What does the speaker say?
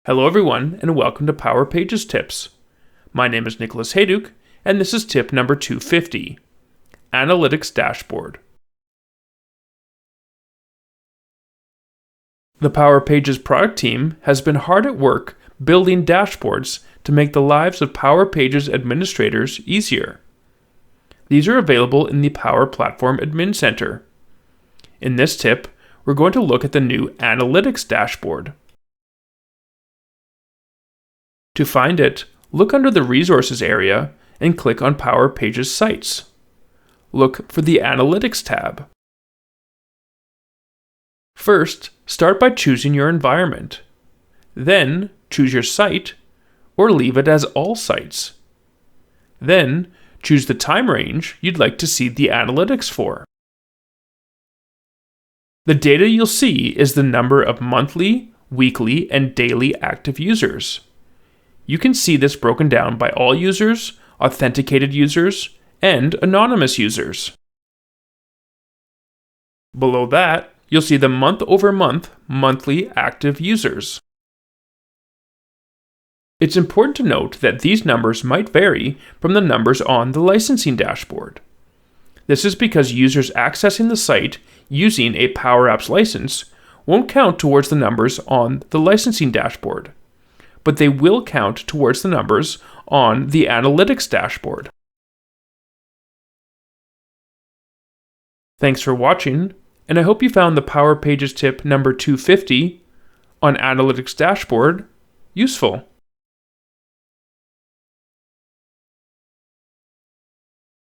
Hello everyone, and welcome to Power Pages Tips. My name is Nicholas Hayduk, and this is tip number 250, Analytics Dashboard. The Power Pages product team has been hard at work building dashboards to make the lives of Power Pages administrators easier. These are available in the Power Platform Admin Center. In this tip, we're going to look at the new Analytics Dashboard. To find it, look under the Resources area and click on Power Pages Sites. Look for the Analytics tab. First, start by choosing your environment. Then, choose your site, or leave it as all sites. Then, choose the time range you'd like to see the analytics for. The data you'll see is the number of monthly, weekly, and daily active users. You can see this broken down by all users, authenticated users, and anonymous users. Below that, you'll see the month-over-month monthly active users. It's important to note that these numbers might vary from the numbers on the licensing dashboard. This is because users accessing the site using a Power Apps license won't count towards the numbers on the licensing dashboard, but they will count towards the numbers on the Analytics dashboard. Thanks for watching, and I hope you found the Power Pages tip number 250 on Analytics Dashboard useful.